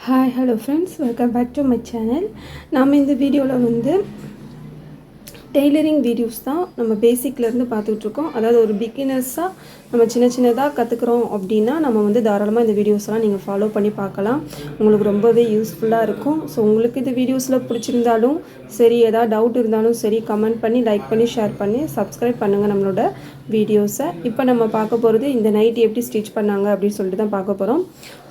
Hi hello friends, welcome back to my channel. நாம் இந்த வீடியோவில் வந்து டெய்லரிங் வீடியோஸ் தான் நம்ம பேசிக்லேருந்து பார்த்துட்ருக்கோம். அதாவது ஒரு பிகினர்ஸாக நம்ம சின்னதாக கற்றுக்குறோம் அப்படின்னா நம்ம வந்து தாராளமாக இந்த வீடியோஸ்லாம் நீங்கள் ஃபாலோ பண்ணி பார்க்கலாம். உங்களுக்கு ரொம்பவே யூஸ்ஃபுல்லாக இருக்கும். ஸோ உங்களுக்கு இந்த வீடியோஸில் பிடிச்சிருந்தாலும் சரி, ஏதாவது டவுட் இருந்தாலும் சரி, கமெண்ட் பண்ணி, லைக் பண்ணி, ஷேர் பண்ணி, சப்ஸ்கிரைப் பண்ணுங்கள் நம்மளோட வீடியோஸை. இப்போ நம்ம பார்க்க போகிறது இந்த நைட்டி எப்படி ஸ்டிச் பண்ணாங்க அப்படின்னு சொல்லிட்டு தான் பார்க்க போகிறோம்.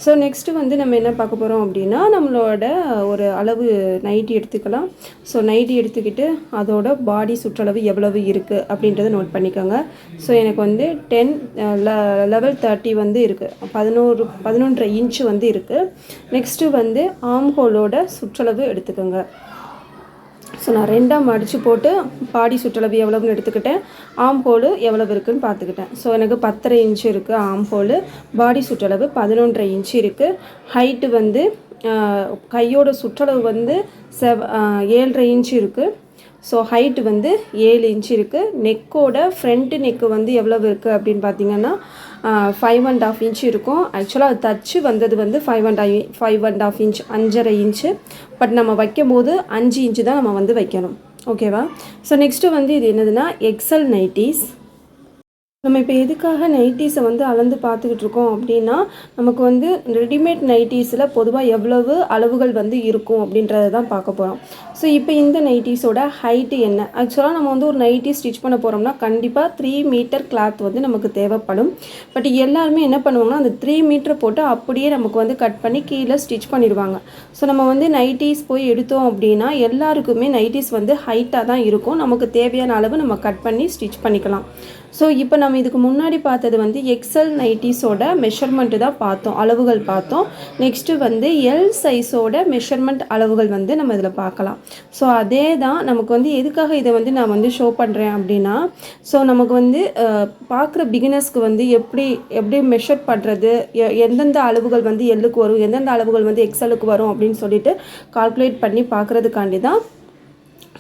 ஸோ நெக்ஸ்ட்டு வந்து நம்ம என்ன பார்க்க போகிறோம் அப்படின்னா, நம்மளோட ஒரு அளவு நைட்டி எடுத்துக்கலாம். ஸோ நைட்டி எடுத்துக்கிட்டு அதோட பாடி சுற்றளவு எவ்வளவு இருக்குது அப்படின்றத நோட் பண்ணிக்கோங்க. ஸோ எனக்கு வந்து லெவல் 30 வந்து இருக்குது, 11.5 இன்ச்சு வந்து இருக்குது. நெக்ஸ்ட்டு வந்து ஆம் ஹோலோட சுற்றளவு எடுத்துக்கோங்க. ஸோ நான் ரெண்டாக மடித்து போட்டு பாடி சுற்றளவு எவ்வளவுன்னு எடுத்துக்கிட்டேன், ஆம் ஹோலு எவ்வளவு இருக்குதுன்னு பார்த்துக்கிட்டேன். ஸோ எனக்கு 10.5 இன்ச்சு இருக்குது ஆம் ஹோலு, பாடி சுற்றளவு 11.5 இன்ச்சு இருக்குது. ஹைட்டு வந்து கையோட சுற்றளவு வந்து 7.5 இன்ச்சு இருக்குது. ஸோ ஹைட்டு வந்து 7 இன்ச்சு இருக்குது. நெக்கோட ஃப்ரண்ட்டு நெக்கு வந்து எவ்வளவு இருக்குது அப்படின்னு பார்த்தீங்கன்னா 5.5 இன்ச்சு இருக்கும். ஆக்சுவலாக அது தச்சு வந்தது வந்து 5.5 இன்ச், 5.5 இன்ச்சு. பட் நம்ம வைக்கும் போது 5 இன்ச்சு தான் நம்ம வந்து வைக்கணும். ஓகேவா? ஸோ நெக்ஸ்ட்டு வந்து இது என்னதுன்னா எக்ஸல் நைட்டிஸ். நம்ம இப்போ எதுக்காக நைட்டிஸை வந்து அளந்து பார்த்துக்கிட்டு இருக்கோம் அப்படின்னா, நமக்கு வந்து ரெடிமேட் நைட்டிஸில் பொதுவாக எவ்வளவு அளவுகள் வந்து இருக்கும் அப்படின்றத தான் பார்க்க போகிறோம். ஸோ இப்போ இந்த நைட்டிஸோட ஹைட்டு என்ன? ஆக்சுவலாக நம்ம வந்து ஒரு நைட்டி ஸ்டிச் பண்ண போகிறோம்னா கண்டிப்பாக 3 மீட்டர் கிளாத் வந்து நமக்கு தேவைப்படும். பட் எல்லாருமே என்ன பண்ணுவாங்கன்னா, அந்த 3 மீட்டரை போட்டு அப்படியே நமக்கு வந்து கட் பண்ணி கீழே ஸ்டிச் பண்ணிடுவாங்க. ஸோ நம்ம வந்து நைட்டிஸ் போய் எடுத்தோம் அப்படின்னா எல்லாருக்குமே நைட்டிஸ் வந்து ஹைட்டாக தான் இருக்கும். நமக்கு தேவையான அளவு நம்ம கட் பண்ணி ஸ்டிச் பண்ணிக்கலாம். ஸோ இப்போ நம்ம இதுக்கு முன்னாடி பார்த்தது வந்து எக்ஸல் நைட்டிஸோட மெஷர்மெண்ட்டு தான் பார்த்தோம், அளவுகள் பார்த்தோம். நெக்ஸ்ட்டு வந்து எல் சைஸோட மெஷர்மெண்ட் அளவுகள் வந்து நம்ம இதில் பார்க்கலாம். ஸோ அதே தான் நமக்கு வந்து எதுக்காக இதை வந்து நான் வந்து ஷோ பண்ணுறேன் அப்படின்னா, ஸோ நமக்கு வந்து பார்க்குற பிகினர்ஸ்க்கு வந்து எப்படி மெஷர் பண்ணுறது, எந்தெந்த அளவுகள் வந்து எல்லுக்கு வரும், எந்தெந்த அளவுகள் வந்து எக்ஸலுக்கு வரும் அப்படின்னு சொல்லிட்டு கால்குலேட் பண்ணி பார்க்குறதுக்காண்டி தான்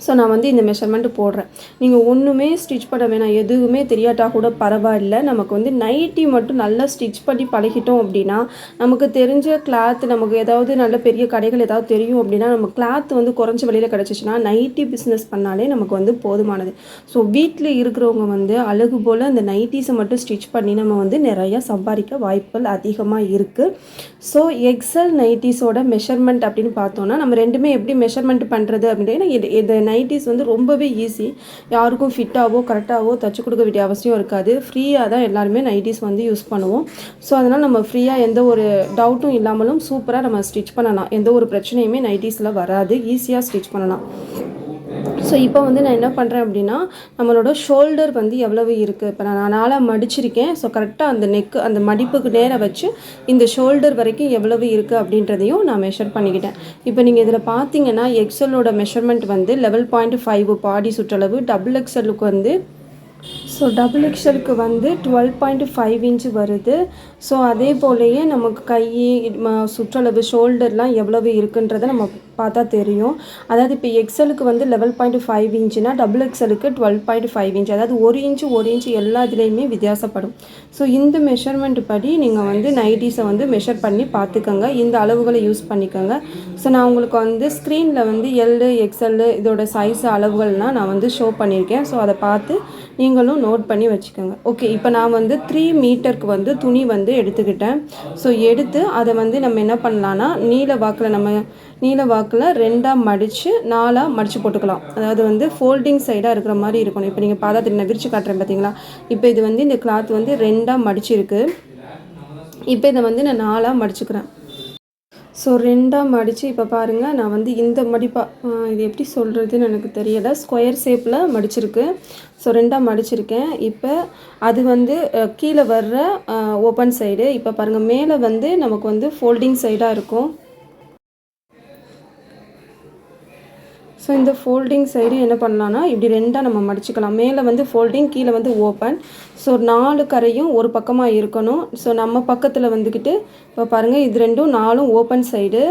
ஸோ நான் வந்து இந்த மெஷர்மெண்ட்டு போடுறேன். நீங்கள் ஒன்றுமே ஸ்டிச் பண்ண வேணாம், எதுவுமே தெரியாட்டா கூட பரவாயில்ல. நமக்கு வந்து நைட்டி மட்டும் நல்லா ஸ்டிச் பண்ணி பழகிட்டோம் அப்படின்னா, நமக்கு தெரிஞ்ச கிளாத், நமக்கு ஏதாவது நல்ல பெரிய கடைகள் ஏதாவது தெரியும் அப்படின்னா, நம்ம கிளாத் வந்து குறைஞ்ச விலையில் கிடச்சிச்சின்னா நைட்டி பிஸ்னஸ் பண்ணாலே நமக்கு வந்து போதுமானது. ஸோ வீட்டில் இருக்கிறவங்க வந்து அழகு போல் அந்த நைட்டிஸை மட்டும் ஸ்டிச் பண்ணி நம்ம வந்து நிறையா சம்பாதிக்க வாய்ப்புகள் அதிகமாக இருக்குது. ஸோ எக்ஸல் நைட்டிஸோட மெஷர்மெண்ட் அப்படின்னு பார்த்தோன்னா, நம்ம ரெண்டுமே எப்படி மெஷர்மெண்ட் பண்ணுறது அப்படின்னா, இது நைட்டிஸ் வந்து ரொம்பவே ஈஸி. யாருக்கும் ஃபிட்டாகவோ கரெக்டாகவோ தச்சு கொடுக்க வேண்டிய அவசியம் இருக்காது. ஃப்ரீயாக தான் எல்லாருமே நைட்டிஸ் வந்து யூஸ் பண்ணுவோம். ஸோ அதனால் நம்ம ஃப்ரீயாக எந்த ஒரு டவுட்டும் இல்லாமலும் சூப்பராக நம்ம ஸ்டிச் பண்ணலாம். எந்த ஒரு பிரச்சனையுமே நைட்டிஸில் வராது, ஈஸியாக ஸ்டிச் பண்ணலாம். ஸோ இப்போ வந்து நான் என்ன பண்ணுறேன் அப்படின்னா, நம்மளோட ஷோல்டர் வந்து எவ்வளவு இருக்குது, இப்போ நான் 4 மடிச்சிருக்கேன். ஸோ கரெக்டாக அந்த நெக்கு அந்த மடிப்புக்கு நேராக வச்சு இந்த ஷோல்டர் வரைக்கும் எவ்வளவு இருக்குது அப்படின்றதையும் நான் மெஷர் பண்ணிக்கிட்டேன். இப்போ நீங்கள் இதில் பார்த்தீங்கன்னா எக்ஸலோட மெஷர்மெண்ட் வந்து 11.5 பாடி சுற்றளவு, டபுள் எக்ஸலுக்கு வந்து டபுள் எக்ஸலுக்கு வந்து 12.5 இன்ச்சு வருது. ஸோ அதே போலயே நமக்கு கை சுற்றளவு ஷோல்டர்லாம் எவ்வளவு இருக்குன்றதை நம்ம பார்த்தா தெரியும். அதாவது இப்போ எக்ஸலுக்கு வந்து 11.5 இன்ச்சுனா டபுள் எக்ஸலுக்கு 12.5 இன்ச், அதாவது 1 இன்ச்சு எல்லா இதுலேயுமே வித்தியாசப்படும். ஸோ இந்த மெஷர்மெண்ட் படி நீங்கள் வந்து நைட்டிஸை வந்து மெஷர் பண்ணி பார்த்துக்கோங்க. இந்த அளவுகளை யூஸ் பண்ணிக்கோங்க. ஸோ நான் உங்களுக்கு வந்து ஸ்க்ரீனில் வந்து எல்லு எக்ஸல்லு இதோட சைஸ் அளவுகள்லாம் நான் வந்து ஷோ பண்ணியிருக்கேன். ஸோ அதை பார்த்து நீங்களும் நோட் பண்ணி வச்சுக்கோங்க. ஓகே, இப்போ நான் வந்து 3 மீட்டருக்கு வந்து துணி வந்து எடுத்துக்கிட்டேன். ஸோ எடுத்து அதை வந்து நம்ம என்ன பண்ணலான்னா, நீல வாக்கில் 2ஆக மடித்து 4ஆக மடித்து போட்டுக்கலாம். அதாவது வந்து ஃபோல்டிங் சைடாக இருக்கிற மாதிரி இருக்கணும். இப்போ நீங்கள் பார்த்தா நான் விரிச்சு காட்டுறேன் பார்த்தீங்களா. இப்போ இது வந்து இந்த கிளாத் வந்து 2ஆக மடிச்சிருக்கு. இப்போ இதை வந்து நான் 4ஆக மடிச்சுக்கிறேன். ஸோ 2ஆக மடித்து இப்போ பாருங்கள், நான் வந்து இந்த இது எப்படி சொல்கிறதுன்னு எனக்கு தெரியலை, ஸ்கொயர் ஷேப்பில் மடிச்சிருக்கு. ஸோ 2ஆக மடிச்சிருக்கேன். இப்போ அது வந்து கீழே வர்ற ஓப்பன் சைடு. இப்போ பாருங்கள், மேலே வந்து நமக்கு வந்து ஃபோல்டிங் சைடாக இருக்கும். ஸோ இந்த ஃபோல்டிங் சைடு என்ன பண்ணலான்னா, இப்படி 2ஆக நம்ம மடிச்சுக்கலாம். மேலே வந்து ஃபோல்டிங், கீழே வந்து ஓப்பன். ஸோ 4 கரையும் ஒரு பக்கமாக இருக்கணும். ஸோ நம்ம பக்கத்தில் வந்துக்கிட்டு இப்போ பாருங்கள், இது 2ம் 4ம் ஓப்பன் சைடு.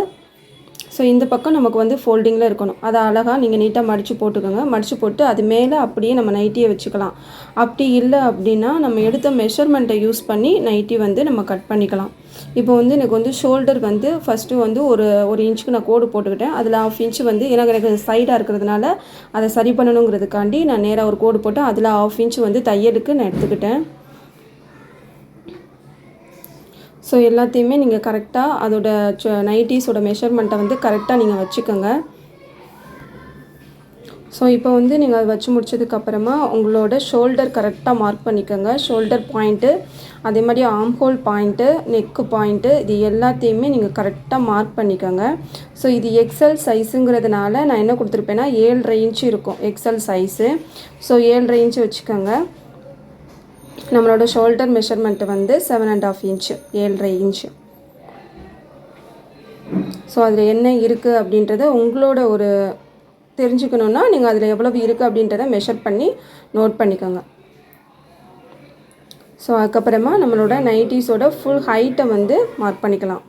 ஸோ இந்த பக்கம் நமக்கு வந்து ஃபோல்டிங்கில் இருக்கணும். அதை அழகாக நீங்கள் நீட்டாக மடித்து போட்டுக்கோங்க. மடித்து போட்டு அது மேலே அப்படியே நம்ம நைட்டியை வச்சுக்கலாம். அப்படி இல்லை அப்படின்னா நம்ம எடுத்த மெஷர்மெண்ட்டை யூஸ் பண்ணி நைட்டி வந்து நம்ம கட் பண்ணிக்கலாம். இப்போ வந்து எனக்கு வந்து ஷோல்டர் வந்து ஃபஸ்ட்டு வந்து ஒரு இன்ச்சுக்கு நான் கோடு போட்டுக்கிட்டேன். அதில் 1/2 இன்ச்சு வந்து எனக்கு சைடாக இருக்கிறதுனால அதை சரி பண்ணணுங்கிறதுக்காண்டி நான் நேராக ஒரு கோடு போட்டு அதில் 1/2 இன்ச்சு வந்து தையலுக்கு நான் எடுத்துக்கிட்டேன். ஸோ எல்லாத்தையுமே நீங்கள் கரெக்டாக அதோட நைட்டிஸோட மெஷர்மெண்ட்டை வந்து கரெக்டாக நீங்கள் வச்சுக்கோங்க. ஸோ இப்போ வந்து நீங்கள் அதை வச்சு முடிச்சதுக்கப்புறமா உங்களோட ஷோல்டர் கரெக்டாக மார்க் பண்ணிக்கோங்க. ஷோல்டர் பாயிண்ட்டு, அதே மாதிரி arm whole point, neck point, இது எல்லாத்தையுமே நீங்கள் கரெக்டாக மார்க் பண்ணிக்கோங்க. ஸோ இது எக்ஸல் சைஸுங்கிறதுனால நான் என்ன கொடுத்துருப்பேன்னா 7.5 இன்ச்சு இருக்கும் எக்ஸல் சைஸு. ஸோ 7.5 இன்ச்சு வச்சுக்கோங்க. நம்மளோட ஷோல்டர் மெஷர்மெண்ட்டு வந்து 7.5 இன்ச்சு, 7.5 இன்ச்சு. ஸோ அதில் என்ன இருக்குது அப்படின்றத உங்களோட ஒரு தெரிஞ்சுக்கணுன்னா நீங்கள் அதில் எவ்வளவு இருக்குது அப்படின்றத மெஷர் பண்ணி நோட் பண்ணிக்கோங்க. ஸோ அதுக்கப்புறமா நம்மளோட நைட்டிஸோட ஃபுல் ஹைட்டை வந்து மார்க் பண்ணிக்கலாம்.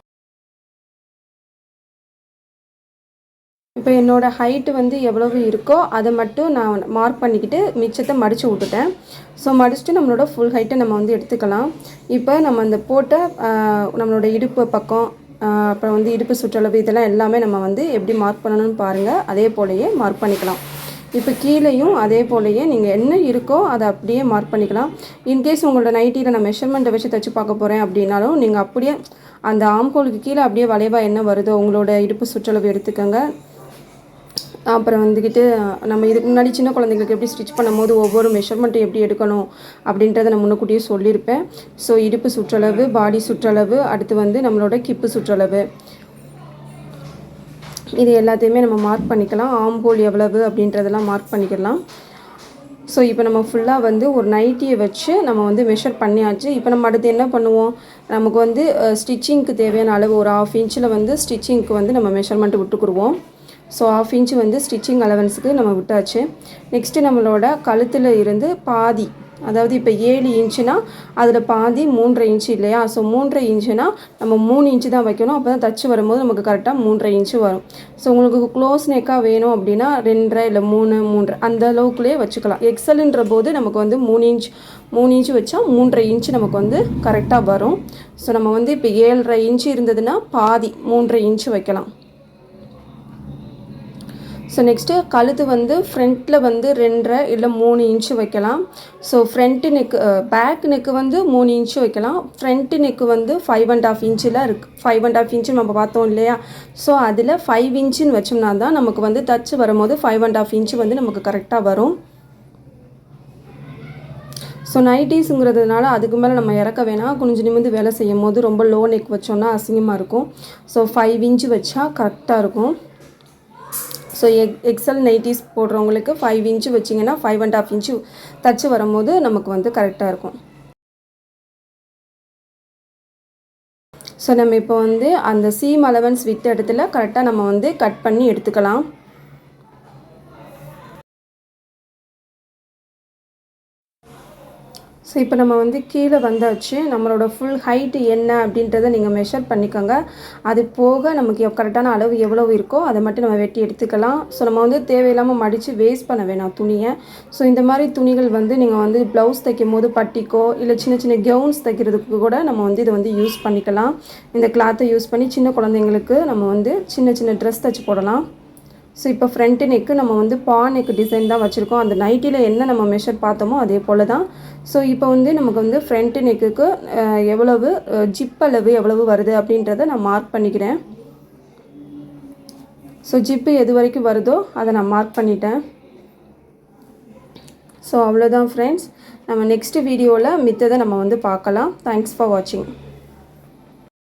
இப்போ என்னோடய ஹைட்டு வந்து எவ்வளவு இருக்கோ அதை மட்டும் நான் மார்க் பண்ணிக்கிட்டு மிச்சத்தை மடித்து விட்டுட்டேன். ஸோ மடிச்சுட்டு நம்மளோட ஃபுல் ஹைட்டை நம்ம வந்து எடுத்துக்கலாம். இப்போ நம்ம அந்த போட்ட நம்மளோட இடுப்பு பக்கம், அப்புறம் வந்து இடுப்பு சுற்றளவு, இதெல்லாம் எல்லாமே நம்ம வந்து எப்படி மார்க் பண்ணணும்னு பாருங்கள். அதே போலயே மார்க் பண்ணிக்கலாம். இப்போ கீழேயும் அதே போலயே நீங்கள் என்ன இருக்கோ அதை அப்படியே மார்க் பண்ணிக்கலாம். இன்கேஸ் உங்களோட நைட்டியில் நான் மெஷர்மெண்ட்டை வச்சு தைச்சி பார்க்க போகிறேன் அப்படின்னாலும் நீங்கள் அப்படியே அந்த ஆம்கோலுக்கு கீழே அப்படியே வளைவாக என்ன வருதோ உங்களோட இடுப்பு சுற்றளவு எடுத்துக்கோங்க. அப்புறம் வந்துக்கிட்டு நம்ம இதுக்கு முன்னாடி சின்ன குழந்தைங்களுக்கு எப்படி ஸ்டிச் பண்ணும்போது ஒவ்வொரு மெஷர்மெண்ட்டும் எப்படி எடுக்கணும் அப்படின்றத நான் முன்னக்கூட்டியே சொல்லியிருப்பேன். ஸோ இடுப்பு சுற்றளவு, பாடி சுற்றளவு, அடுத்து வந்து நம்மளோட கிப்பு சுற்றளவு, இது எல்லாத்தையுமே நம்ம மார்க் பண்ணிக்கலாம். ஆர்ம் ஹோல் எவ்வளவு அப்படின்றதெல்லாம் மார்க் பண்ணிக்கலாம். ஸோ இப்போ நம்ம ஃபுல்லாக வந்து ஒரு நைட்டியை வச்சு நம்ம வந்து மெஷர் பண்ணியாச்சு. இப்போ நம்ம அடுத்து என்ன பண்ணுவோம், நமக்கு வந்து ஸ்டிச்சிங்க்கு தேவையான அளவு ஒரு 1/2 இன்ச்சில் வந்து ஸ்டிச்சிங்க்கு வந்து நம்ம மெஷர்மெண்ட்டு விட்டுக்குருவோம். ஸோ 1/2 இன்ச்சு வந்து ஸ்டிச்சிங் அலவன்ஸுக்கு நம்ம விட்டாச்சு. நெக்ஸ்ட்டு நம்மளோட கழுத்தில் இருந்து பாதி, அதாவது இப்போ 7 இன்ச்சுனா அதில் பாதி 3.5 இன்ச்சு இல்லையா. ஸோ 3.5 இன்ச்சுனா நம்ம 3 இன்ச்சு தான் வைக்கணும். அப்போ தான் தச்சு வரும்போது நமக்கு கரெக்டாக 3.5 இன்ச்சு வரும். ஸோ உங்களுக்கு க்ளோஸ் நெக்காக வேணும் அப்படின்னா 2.5 இல்லை 3 அந்த அளவுக்குள்ளேயே வச்சுக்கலாம். எக்ஸலுன்ற போது நமக்கு வந்து 3 இன்ச்சு வச்சா 3.5 இன்ச்சு நமக்கு வந்து கரெக்டாக வரும். ஸோ நம்ம வந்து இப்போ 7.5 இன்ச்சு இருந்ததுன்னா பாதி 3.5 இன்ச்சு வைக்கலாம். ஸோ நெக்ஸ்ட்டு கழுத்து வந்து ஃப்ரண்ட்டில் வந்து 2.5 இல்லை 3 இன்ச்சு வைக்கலாம். So front neck, back neck வந்து 3 இன்ச்சு வைக்கலாம். ஃப்ரண்ட்டு நெக்கு வந்து 5.5 இன்ச்சில் இருக்குது. 5.5 இன்ச்சு நம்ம பார்த்தோம் இல்லையா. ஸோ அதில் 5 இன்ச்சுன்னு வச்சோம்னா தான் நமக்கு வந்து தச்சு வரும்போது 5.5 இன்ச்சு வந்து நமக்கு கரெக்டாக வரும். ஸோ நைட்டிஸுங்கிறதுனால அதுக்கு மேலே நம்ம இறக்க வேணாம். குனிஞ்சு நிமிந்து வேலை செய்யும் போது ரொம்ப லோ நெக் வச்சோன்னா அசிங்கமாக இருக்கும். ஸோ 5 இன்ச்சு வச்சா கரெக்டாக இருக்கும். ஸோ எக்ஸல் நைட்டிஸ் போடுறவங்களுக்கு 5 இன்ச்சு வச்சிங்கன்னா 5.5 இன்ச்சு தச்சு வரும்போது நமக்கு வந்து கரெக்டாக இருக்கும். ஸோ நம்ம இப்போ வந்து அந்த சீம் அலவன்ஸ் விட்ட இடத்துல கரெக்டாக நம்ம வந்து கட் பண்ணி எடுத்துக்கலாம். ஸோ இப்போ நம்ம வந்து கீழே வந்தாச்சு. நம்மளோட ஃபுல் ஹைட்டு என்ன அப்படின்றத நீங்கள் மெஷர் பண்ணிக்கோங்க. அது போக நமக்கு கரெக்டான அளவு எவ்வளோ இருக்கோ அதை மட்டும் நம்ம வெட்டி எடுத்துக்கலாம். ஸோ நம்ம வந்து தேவையில்லாமல் மடித்து வேஸ்ட் பண்ண வேணாம் துணியை. ஸோ இந்த மாதிரி துணிகள் வந்து நீங்கள் வந்து ப்ளவுஸ் தைக்கும் போது பட்டிக்கோ இல்லை சின்ன சின்ன கவுன்ஸ் தைக்கிறதுக்கு கூட நம்ம வந்து இதை வந்து யூஸ் பண்ணிக்கலாம். இந்த கிளாத்தை யூஸ் பண்ணி சின்ன குழந்தைங்களுக்கு நம்ம வந்து சின்ன சின்ன ட்ரெஸ் தைச்சி போடலாம். ஸோ இப்போ ஃப்ரண்ட் நெக்கு நம்ம வந்து பா நெக்கு டிசைன் தான் வச்சுருக்கோம். அந்த நைட்டியில் என்ன நம்ம மெஷர் பார்த்தோமோ அதே போல் தான். ஸோ இப்போ வந்து நமக்கு வந்து ஃப்ரண்ட் நெக்குக்கு எவ்வளவு ஜிப் அளவு எவ்வளவு வருது அப்படின்றத நான் மார்க் பண்ணிக்கிறேன். ஸோ ஜிப்பு எது வரைக்கும் வருதோ அதை நான் மார்க் பண்ணிட்டேன். ஸோ அவ்வளோதான் ஃப்ரெண்ட்ஸ். நம்ம நெக்ஸ்ட் வீடியோவில் மித்ததை நம்ம வந்து பார்க்கலாம். தேங்க்ஸ் ஃபார் வாட்சிங்.